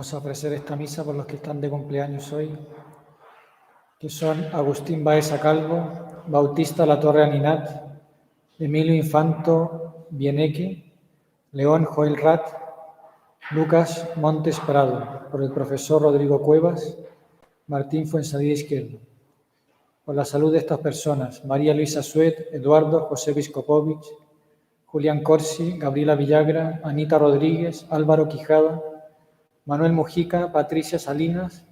Vamos a ofrecer esta misa por los que están de cumpleaños hoy, que son Agustín Baeza Calvo, Bautista Latorre Aninat, Emilio Infanto Bieneque, León Joel Rat, Lucas Montes Prado, por el profesor Rodrigo Cuevas, Martín Fuensalida Izquierdo. Por la salud de estas personas, María Luisa Suet, Eduardo José Viscopovich, Julián Corsi, Gabriela Villagra, Anita Rodríguez, Álvaro Quijada, Manuel Mujica, Patricia Salinas,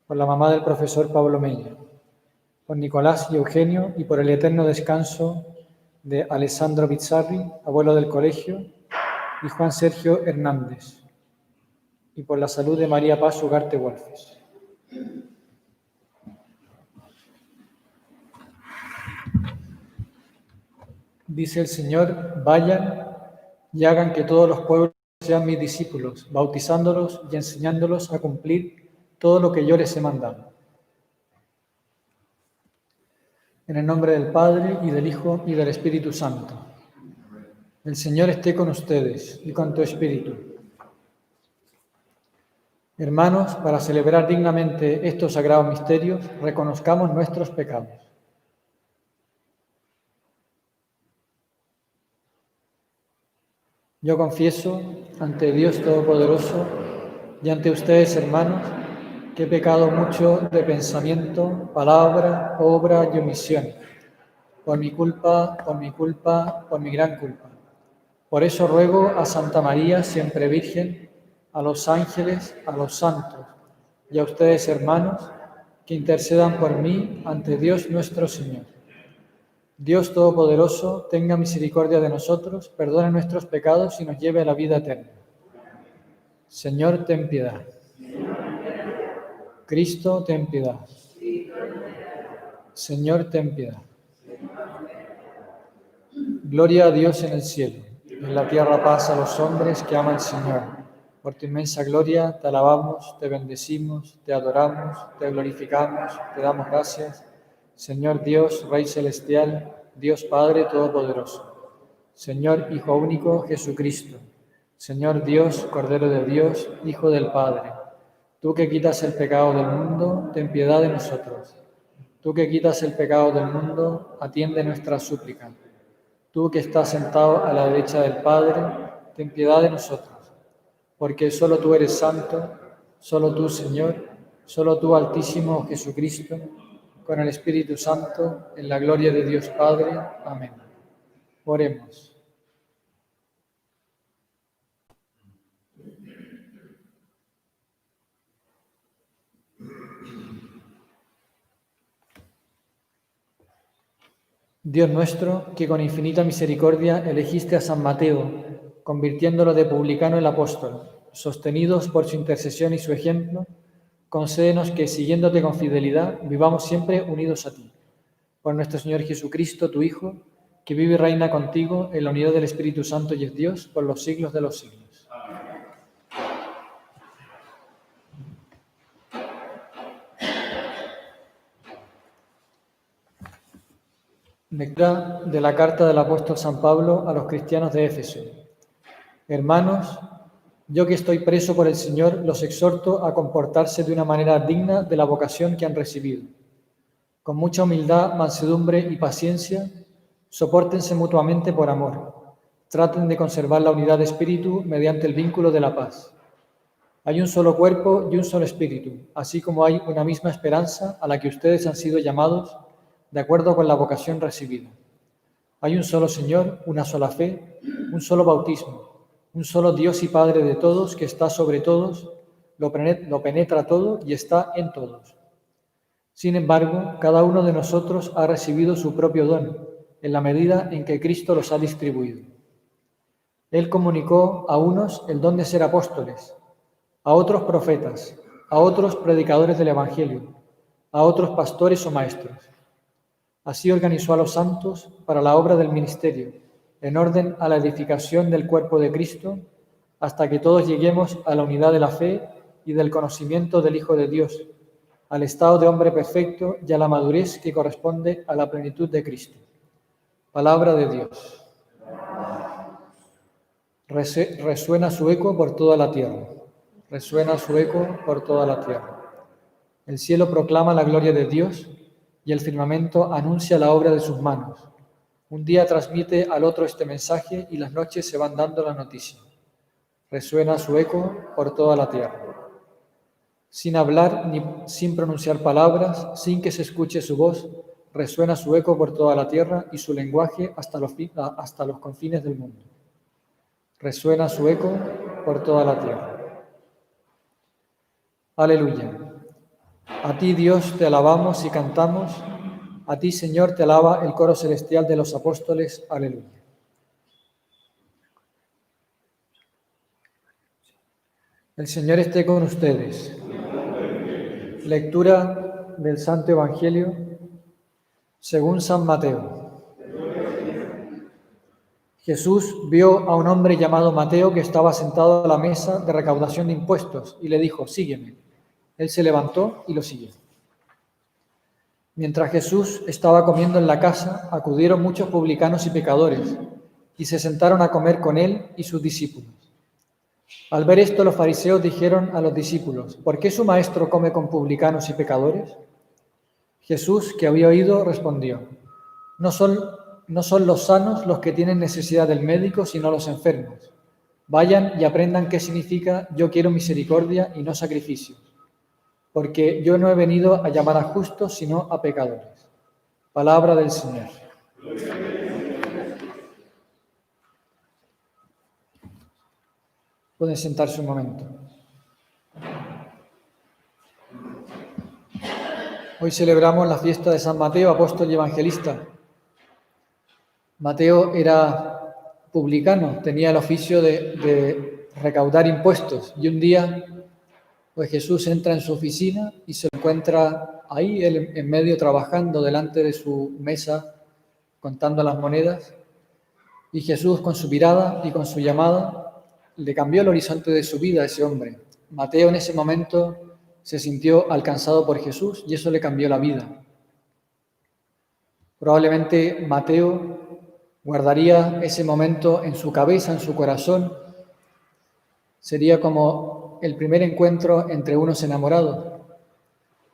por la mamá del profesor Pablo Mella, por Nicolás y Eugenio y por el eterno descanso de Alessandro Bizzarri, abuelo del colegio, y Juan Sergio Hernández, y por la salud de María Paz Ugarte Wolfes. Dice el Señor: vayan y hagan que todos los pueblos sean mis discípulos, bautizándolos y enseñándolos a cumplir todo lo que yo les he mandado. En el nombre del Padre, y del Hijo, y del Espíritu Santo. El Señor esté con ustedes y con tu espíritu. Hermanos, para celebrar dignamente estos sagrados misterios, reconozcamos nuestros pecados. Yo confieso ante Dios Todopoderoso y ante ustedes, hermanos, que he pecado mucho de pensamiento, palabra, obra y omisión, por mi culpa, por mi gran culpa. Por eso ruego a Santa María, siempre Virgen, a los ángeles, a los santos y a ustedes, hermanos, que intercedan por mí ante Dios nuestro Señor. Dios Todopoderoso, tenga misericordia de nosotros, perdone nuestros pecados y nos lleve a la vida eterna. Señor, ten piedad. Cristo, ten piedad. Señor, ten piedad. Gloria a Dios en el cielo, en la tierra paz a los hombres que aman al Señor. Por tu inmensa gloria te alabamos, te bendecimos, te adoramos, te glorificamos, te damos gracias. Señor Dios, Rey celestial, Dios Padre Todopoderoso. Señor Hijo único, Jesucristo. Señor Dios, Cordero de Dios, Hijo del Padre. Tú que quitas el pecado del mundo, ten piedad de nosotros. Tú que quitas el pecado del mundo, atiende nuestra súplica. Tú que estás sentado a la derecha del Padre, ten piedad de nosotros. Porque solo tú eres santo, solo tú, Señor, solo tú, Altísimo Jesucristo, con el Espíritu Santo, en la gloria de Dios Padre. Amén. Oremos. Dios nuestro, que con infinita misericordia elegiste a San Mateo, convirtiéndolo de publicano en apóstol, sostenidos por su intercesión y su ejemplo, concédenos que, siguiéndote con fidelidad, vivamos siempre unidos a ti. Por nuestro Señor Jesucristo, tu Hijo, que vive y reina contigo en la unidad del Espíritu Santo y es Dios por los siglos de los siglos. Lectura de la carta del apóstol San Pablo a los cristianos de Éfeso. Hermanos, yo que estoy preso por el Señor, los exhorto a comportarse de una manera digna de la vocación que han recibido. Con mucha humildad, mansedumbre y paciencia, sopórtense mutuamente por amor. Traten de conservar la unidad de espíritu mediante el vínculo de la paz. Hay un solo cuerpo y un solo espíritu, así como hay una misma esperanza a la que ustedes han sido llamados de acuerdo con la vocación recibida. Hay un solo Señor, una sola fe, un solo bautismo, un solo Dios y Padre de todos, que está sobre todos, lo penetra todo y está en todos. Sin embargo, cada uno de nosotros ha recibido su propio don, en la medida en que Cristo los ha distribuido. Él comunicó a unos el don de ser apóstoles, a otros profetas, a otros predicadores del Evangelio, a otros pastores o maestros. Así organizó a los santos para la obra del ministerio, en orden a la edificación del cuerpo de Cristo, hasta que todos lleguemos a la unidad de la fe y del conocimiento del Hijo de Dios, al estado de hombre perfecto y a la madurez que corresponde a la plenitud de Cristo. Palabra de Dios. Resuena su eco por toda la tierra. resuena su eco por toda la tierra. El cielo proclama la gloria de Dios y el firmamento anuncia la obra de sus manos. Un día transmite al otro este mensaje y las noches se van dando la noticia. Resuena su eco por toda la tierra. Sin hablar ni sin pronunciar palabras, sin que se escuche su voz, resuena su eco por toda la tierra y su lenguaje hasta los confines del mundo. Resuena su eco por toda la tierra. Aleluya. A ti, Dios, te alabamos y cantamos. A ti, Señor, te alaba el coro celestial de los apóstoles. Aleluya. El Señor esté con ustedes. Lectura del Santo Evangelio según San Mateo. Jesús vio a un hombre llamado Mateo que estaba sentado a la mesa de recaudación de impuestos y le dijo: sígueme. Él se levantó y lo siguió. Mientras Jesús estaba comiendo en la casa, acudieron muchos publicanos y pecadores y se sentaron a comer con él y sus discípulos. Al ver esto, los fariseos dijeron a los discípulos: ¿por qué su maestro come con publicanos y pecadores? Jesús, que había oído, respondió: No son los sanos los que tienen necesidad del médico, sino los enfermos. Vayan y aprendan qué significa yo quiero misericordia y no sacrificios, porque yo no he venido a llamar a justos, sino a pecadores. Palabra del Señor. Pueden sentarse un momento. Hoy celebramos la fiesta de San Mateo, apóstol y evangelista. Mateo era publicano, tenía el oficio de recaudar impuestos, y un día pues Jesús entra en su oficina y se encuentra ahí, él en medio trabajando delante de su mesa, contando las monedas, y Jesús con su mirada y con su llamada le cambió el horizonte de su vida a ese hombre. Mateo en ese momento se sintió alcanzado por Jesús y eso le cambió la vida. Probablemente Mateo guardaría ese momento en su cabeza, en su corazón. Sería como el primer encuentro entre unos enamorados.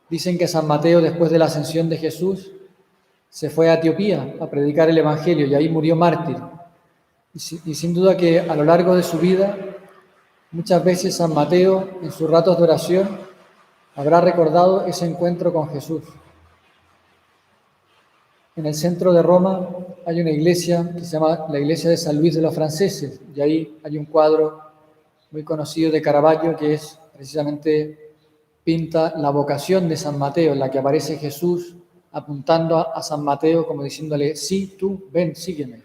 Dicen que San Mateo, después de la ascensión de Jesús, se fue a Etiopía a predicar el Evangelio y ahí murió mártir. Y sin duda que a lo largo de su vida, muchas veces San Mateo, en sus ratos de oración, habrá recordado ese encuentro con Jesús. En el centro de Roma hay una iglesia que se llama la iglesia de San Luis de los Franceses, y ahí hay un cuadro muy conocido de Caravaggio que es precisamente pinta la vocación de San Mateo, en la que aparece Jesús apuntando a San Mateo como diciéndole: sí, tú, ven, sígueme.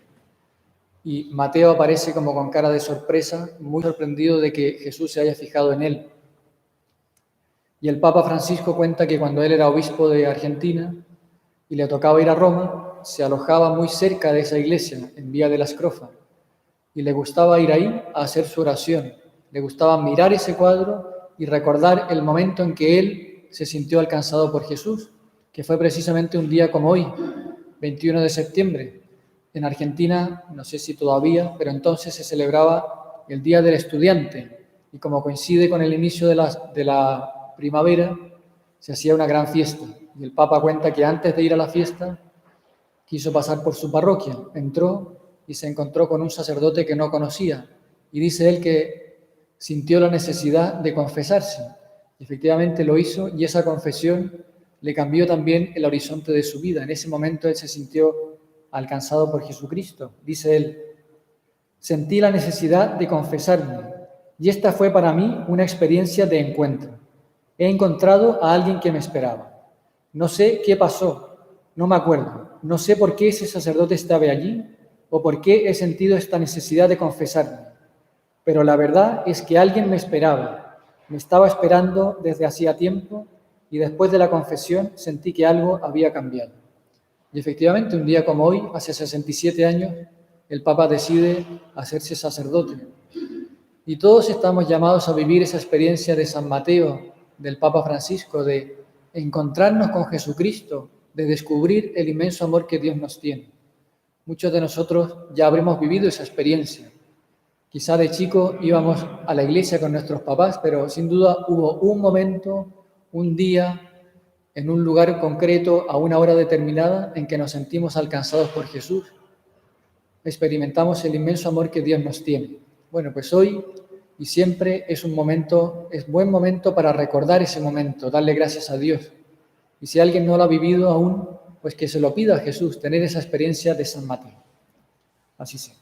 Y Mateo aparece como con cara de sorpresa, muy sorprendido de que Jesús se haya fijado en él. Y el Papa Francisco cuenta que cuando él era obispo de Argentina y le tocaba ir a Roma, se alojaba muy cerca de esa iglesia, en Vía de la Scrofa, y le gustaba ir ahí a hacer su oración. Le gustaba mirar ese cuadro y recordar el momento en que él se sintió alcanzado por Jesús, que fue precisamente un día como hoy, 21 de septiembre. En Argentina, no sé si todavía, pero entonces se celebraba el Día del Estudiante, y como coincide con el inicio de la primavera, se hacía una gran fiesta. Y el Papa cuenta que antes de ir a la fiesta quiso pasar por su parroquia, entró y se encontró con un sacerdote que no conocía, y dice él que sintió la necesidad de confesarse. Y efectivamente lo hizo, y esa confesión le cambió también el horizonte de su vida. En ese momento él se sintió alcanzado por Jesucristo. Dice él: sentí la necesidad de confesarme, y esta fue para mí una experiencia de encuentro. He encontrado a alguien que me esperaba. No sé qué pasó, no me acuerdo, no sé por qué ese sacerdote estaba allí o por qué he sentido esta necesidad de confesarme, pero la verdad es que alguien me esperaba, me estaba esperando desde hacía tiempo, y después de la confesión sentí que algo había cambiado. Y efectivamente, un día como hoy, hace 67 años, el Papa decide hacerse sacerdote. Y todos estamos llamados a vivir esa experiencia de San Mateo, del Papa Francisco, de encontrarnos con Jesucristo, de descubrir el inmenso amor que Dios nos tiene. Muchos de nosotros ya habremos vivido esa experiencia. Quizá de chico íbamos a la iglesia con nuestros papás, pero sin duda hubo un momento, un día, en un lugar concreto, a una hora determinada, en que nos sentimos alcanzados por Jesús. Experimentamos el inmenso amor que Dios nos tiene. Bueno, pues hoy y siempre es buen momento para recordar ese momento, darle gracias a Dios. Y si alguien no lo ha vivido aún, pues que se lo pida a Jesús, tener esa experiencia de San Mateo. Así sea.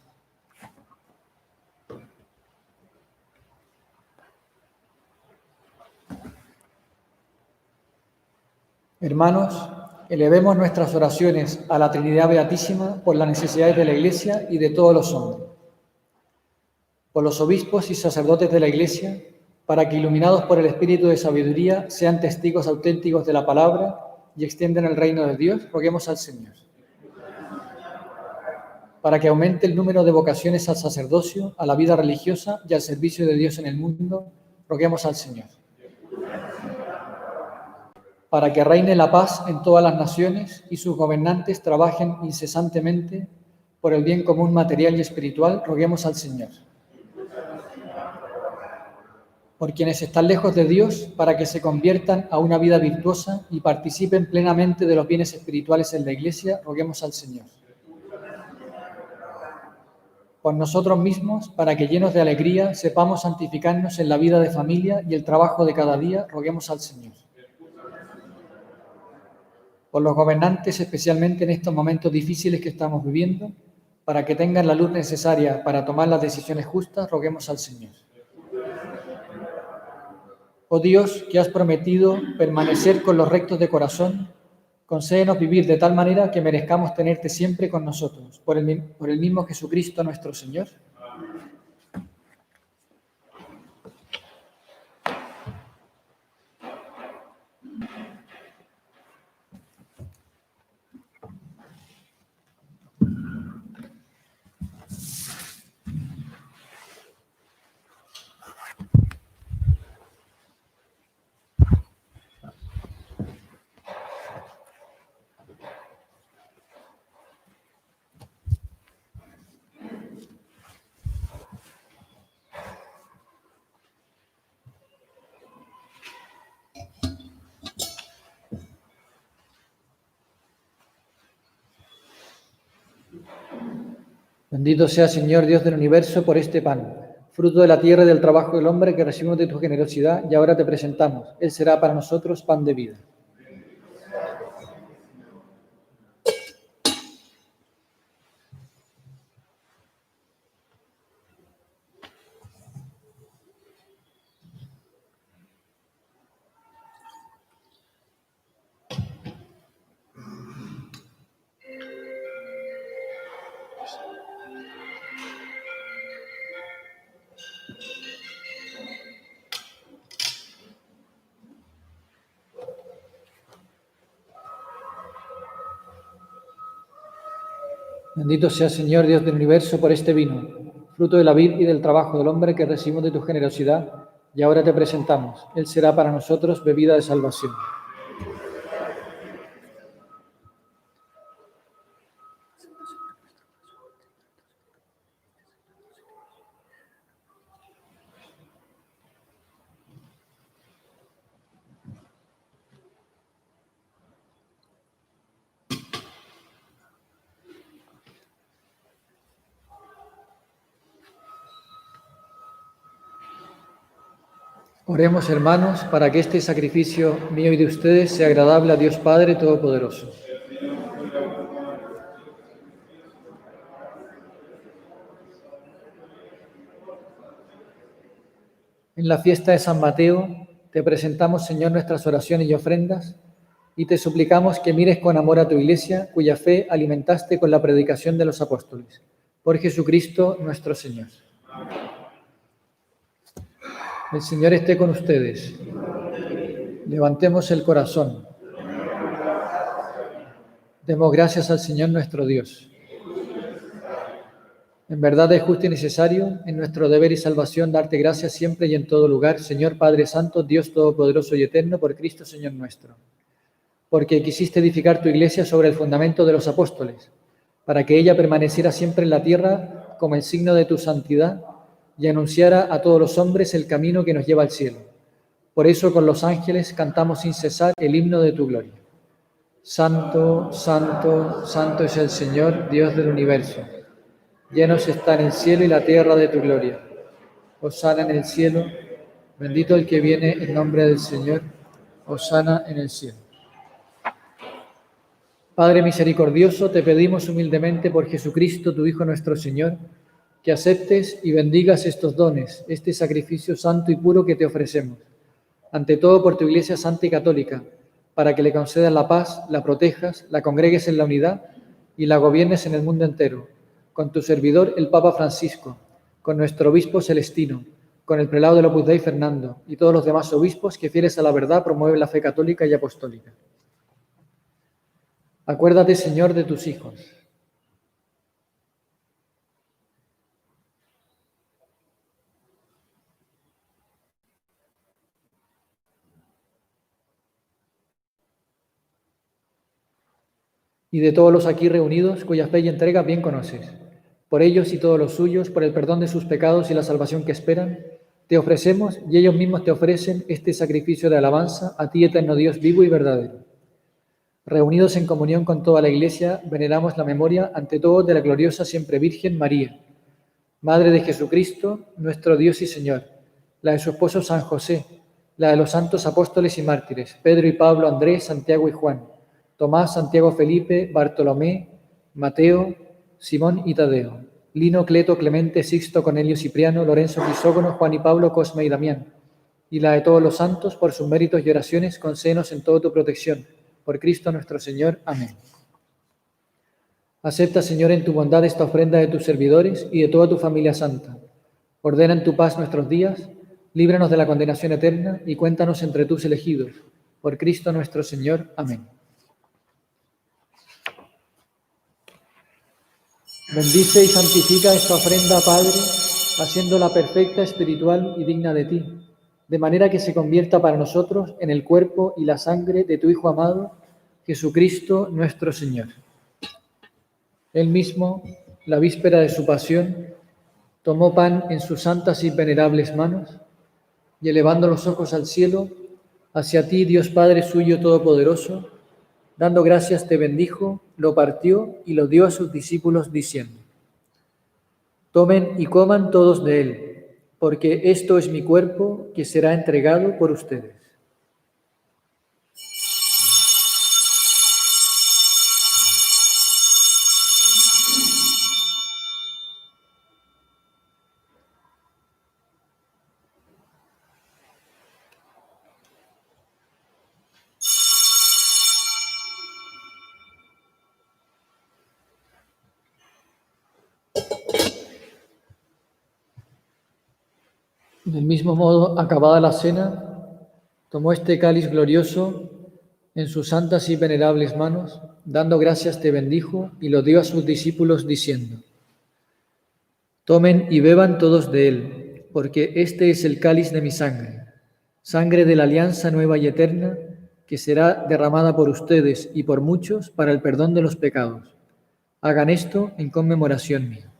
Hermanos, elevemos nuestras oraciones a la Trinidad Beatísima por las necesidades de la Iglesia y de todos los hombres. Por los obispos y sacerdotes de la Iglesia, para que, iluminados por el Espíritu de sabiduría, sean testigos auténticos de la palabra y extiendan el reino de Dios, roguemos al Señor. Para que aumente el número de vocaciones al sacerdocio, a la vida religiosa y al servicio de Dios en el mundo, roguemos al Señor. Para que reine la paz en todas las naciones y sus gobernantes trabajen incesantemente por el bien común material y espiritual, roguemos al Señor. Por quienes están lejos de Dios, para que se conviertan a una vida virtuosa y participen plenamente de los bienes espirituales en la Iglesia, roguemos al Señor. Por nosotros mismos, para que llenos de alegría sepamos santificarnos en la vida de familia y el trabajo de cada día, roguemos al Señor. Por los gobernantes, especialmente en estos momentos difíciles que estamos viviendo, para que tengan la luz necesaria para tomar las decisiones justas, roguemos al Señor. Oh Dios, que has prometido permanecer con los rectos de corazón, concédenos vivir de tal manera que merezcamos tenerte siempre con nosotros, por el mismo Jesucristo nuestro Señor. Bendito sea, Señor Dios del universo, por este pan, fruto de la tierra y del trabajo del hombre que recibimos de tu generosidad, y ahora te presentamos. Él será para nosotros pan de vida. Bendito sea, Señor Dios del universo, por este vino, fruto de la vid y del trabajo del hombre que recibimos de tu generosidad, y ahora te presentamos. Él será para nosotros bebida de salvación. Oremos, hermanos, para que este sacrificio mío y de ustedes sea agradable a Dios Padre Todopoderoso. En la fiesta de San Mateo, te presentamos, Señor, nuestras oraciones y ofrendas, y te suplicamos que mires con amor a tu Iglesia, cuya fe alimentaste con la predicación de los apóstoles. Por Jesucristo nuestro Señor. El Señor esté con ustedes. Levantemos el corazón. Demos gracias al Señor nuestro Dios. En verdad es justo y necesario, en nuestro deber y salvación, darte gracias siempre y en todo lugar, Señor Padre Santo, Dios Todopoderoso y Eterno, por Cristo Señor nuestro. Porque quisiste edificar tu Iglesia sobre el fundamento de los apóstoles, para que ella permaneciera siempre en la tierra como el signo de tu santidad, y anunciara a todos los hombres el camino que nos lleva al cielo. Por eso con los ángeles cantamos sin cesar el himno de tu gloria. Santo, santo, santo es el Señor, Dios del universo. Llenos están el cielo y la tierra de tu gloria. Hosana en el cielo, bendito el que viene en nombre del Señor. Hosana en el cielo. Padre misericordioso, te pedimos humildemente por Jesucristo, tu Hijo nuestro Señor, que aceptes y bendigas estos dones, este sacrificio santo y puro que te ofrecemos. Ante todo por tu Iglesia santa y católica, para que le concedas la paz, la protejas, la congregues en la unidad y la gobiernes en el mundo entero, con tu servidor el Papa Francisco, con nuestro obispo Celestino, con el prelado del Opus Dei Fernando y todos los demás obispos que fieles a la verdad promueven la fe católica y apostólica. Acuérdate, Señor, de tus hijos. Y de todos los aquí reunidos, cuya fe y entrega bien conoces. Por ellos y todos los suyos, por el perdón de sus pecados y la salvación que esperan, te ofrecemos y ellos mismos te ofrecen este sacrificio de alabanza a ti, eterno Dios vivo y verdadero. Reunidos en comunión con toda la Iglesia, veneramos la memoria ante todo de la gloriosa siempre Virgen María, Madre de Jesucristo, nuestro Dios y Señor, la de su esposo San José, la de los santos apóstoles y mártires, Pedro y Pablo, Andrés, Santiago y Juan, Tomás, Santiago, Felipe, Bartolomé, Mateo, Simón y Tadeo, Lino, Cleto, Clemente, Sixto, Cornelio, Cipriano, Lorenzo, Crisógono, Juan y Pablo, Cosme y Damián, y la de todos los santos, por sus méritos y oraciones, concédenos en toda tu protección. Por Cristo nuestro Señor. Amén. Acepta, Señor, en tu bondad esta ofrenda de tus servidores y de toda tu familia santa. Ordena en tu paz nuestros días, líbranos de la condenación eterna y cuéntanos entre tus elegidos. Por Cristo nuestro Señor. Amén. Bendice y santifica esta ofrenda, Padre, haciéndola perfecta, espiritual y digna de ti, de manera que se convierta para nosotros en el cuerpo y la sangre de tu Hijo amado, Jesucristo nuestro Señor. Él mismo, la víspera de su pasión, tomó pan en sus santas y venerables manos, y elevando los ojos al cielo, hacia ti, Dios Padre suyo todopoderoso, dando gracias te bendijo, lo partió y lo dio a sus discípulos diciendo: Tomen y coman todos de él, porque esto es mi cuerpo que será entregado por ustedes. Del mismo modo, acabada la cena, tomó este cáliz glorioso en sus santas y venerables manos, dando gracias te bendijo y lo dio a sus discípulos diciendo: Tomen y beban todos de él, porque este es el cáliz de mi sangre, sangre de la alianza nueva y eterna, que será derramada por ustedes y por muchos para el perdón de los pecados. Hagan esto en conmemoración mía.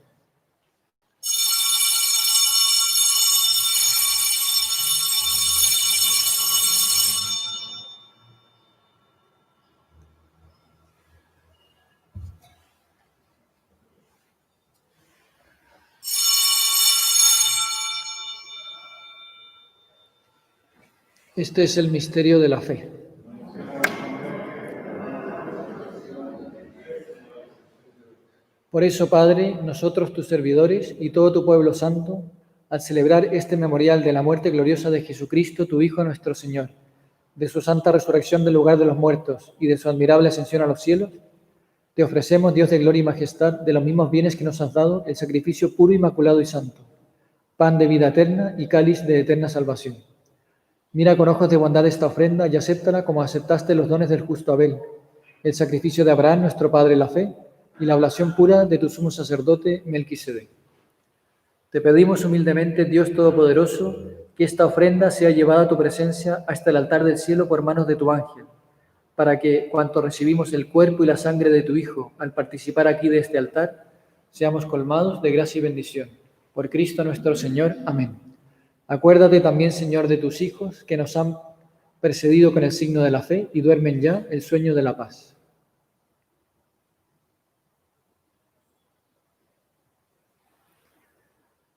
Este es el misterio de la fe. Por eso, Padre, nosotros tus servidores y todo tu pueblo santo, al celebrar este memorial de la muerte gloriosa de Jesucristo, tu Hijo nuestro Señor, de su santa resurrección del lugar de los muertos y de su admirable ascensión a los cielos, te ofrecemos, Dios de gloria y majestad, de los mismos bienes que nos has dado, el sacrificio puro, inmaculado y santo, pan de vida eterna y cáliz de eterna salvación. Mira con ojos de bondad esta ofrenda y acéptala como aceptaste los dones del justo Abel, el sacrificio de Abraham, nuestro padre en la fe, y la oblación pura de tu sumo sacerdote Melquisedec. Te pedimos humildemente, Dios Todopoderoso, que esta ofrenda sea llevada a tu presencia hasta el altar del cielo por manos de tu ángel, para que, cuanto recibimos el cuerpo y la sangre de tu Hijo al participar aquí de este altar, seamos colmados de gracia y bendición. Por Cristo nuestro Señor. Amén. Acuérdate también, Señor, de tus hijos que nos han precedido con el signo de la fe y duermen ya el sueño de la paz.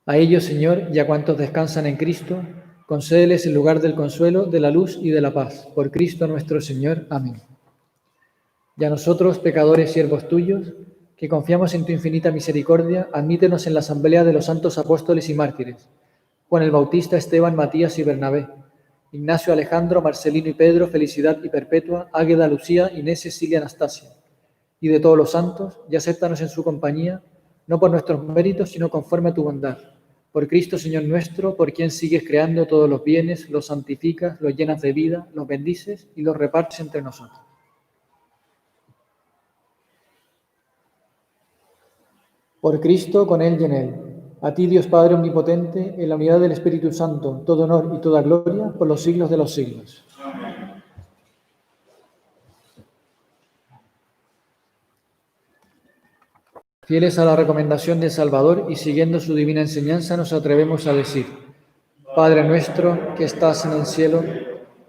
A ellos, Señor, y a cuantos descansan en Cristo, concédeles el lugar del consuelo, de la luz y de la paz. Por Cristo nuestro Señor. Amén. Y a nosotros, pecadores, siervos tuyos, que confiamos en tu infinita misericordia, admítenos en la asamblea de los santos apóstoles y mártires, Juan el Bautista, Esteban, Matías y Bernabé, Ignacio, Alejandro, Marcelino y Pedro, Felicidad y Perpetua, Águeda, Lucía, Inés, Cecilia, Anastasia, y de todos los santos, y acéptanos en su compañía, no por nuestros méritos, sino conforme a tu bondad. Por Cristo, Señor nuestro, por quien sigues creando todos los bienes, los santificas, los llenas de vida, los bendices y los repartes entre nosotros. Por Cristo, con Él y en Él. A ti, Dios Padre Omnipotente, en la unidad del Espíritu Santo, todo honor y toda gloria por los siglos de los siglos. Amén. Fieles a la recomendación del Salvador y siguiendo su divina enseñanza, nos atrevemos a decir: Padre nuestro que estás en el cielo,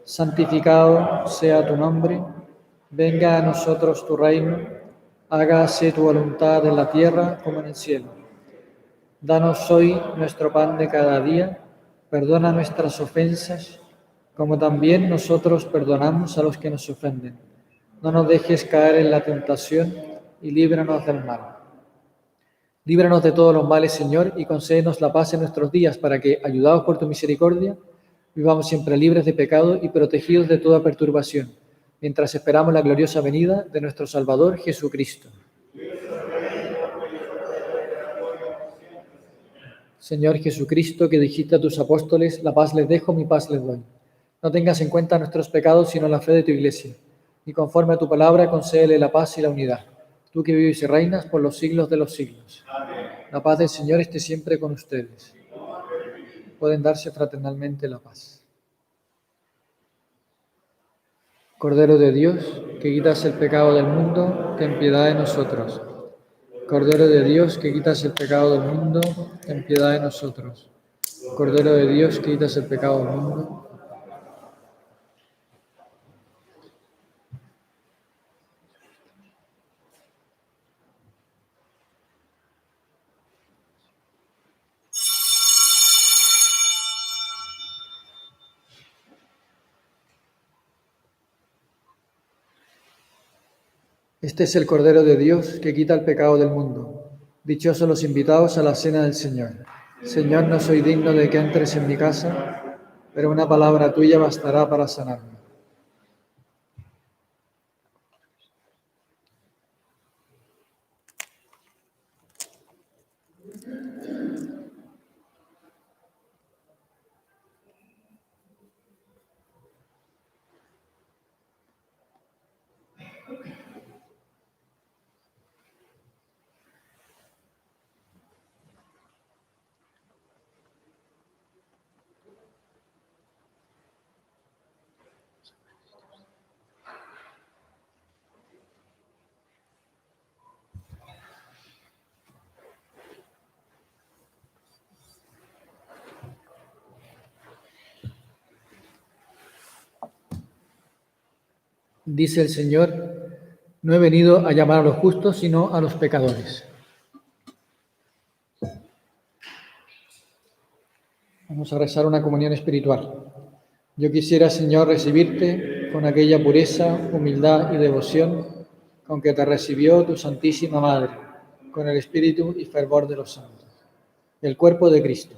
santificado sea tu nombre, venga a nosotros tu reino, hágase tu voluntad en la tierra como en el cielo. Danos hoy nuestro pan de cada día, perdona nuestras ofensas, como también nosotros perdonamos a los que nos ofenden. No nos dejes caer en la tentación y líbranos del mal. Líbranos de todos los males, Señor, y concédenos la paz en nuestros días, para que, ayudados por tu misericordia, vivamos siempre libres de pecado y protegidos de toda perturbación, mientras esperamos la gloriosa venida de nuestro Salvador Jesucristo. Señor Jesucristo, que dijiste a tus apóstoles, la paz les dejo, mi paz les doy. No tengas en cuenta nuestros pecados, sino la fe de tu Iglesia, y conforme a tu palabra, concédele la paz y la unidad. Tú que vives y reinas por los siglos de los siglos. Amén. La paz del Señor esté siempre con ustedes. Pueden darse fraternalmente la paz. Cordero de Dios, que quitas el pecado del mundo, ten piedad de nosotros. Cordero de Dios, que quitas el pecado del mundo, ten piedad de nosotros. Cordero de Dios, que quitas el pecado del mundo. Este es el Cordero de Dios que quita el pecado del mundo. Dichosos los invitados a la cena del Señor. Señor, no soy digno de que entres en mi casa, pero una palabra tuya bastará para sanarme. Dice el Señor, no he venido a llamar a los justos, sino a los pecadores. Vamos a rezar una comunión espiritual. Yo quisiera, Señor, recibirte con aquella pureza, humildad y devoción con que te recibió tu Santísima Madre, con el espíritu y fervor de los santos. El cuerpo de Cristo.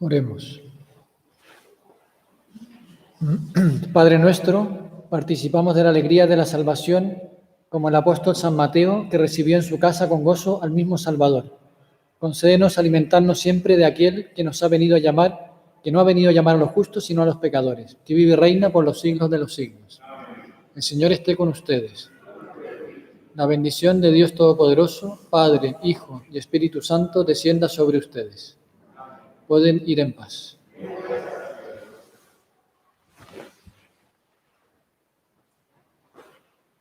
Oremos. Padre nuestro, participamos de la alegría de la salvación como el apóstol San Mateo, que recibió en su casa con gozo al mismo Salvador. Concédenos alimentarnos siempre de aquel que nos ha venido a llamar, que no ha venido a llamar a los justos, sino a los pecadores, que vive y reina por los siglos de los siglos. El Señor esté con ustedes. La bendición de Dios Todopoderoso, Padre, Hijo y Espíritu Santo, descienda sobre ustedes. Pueden ir en paz.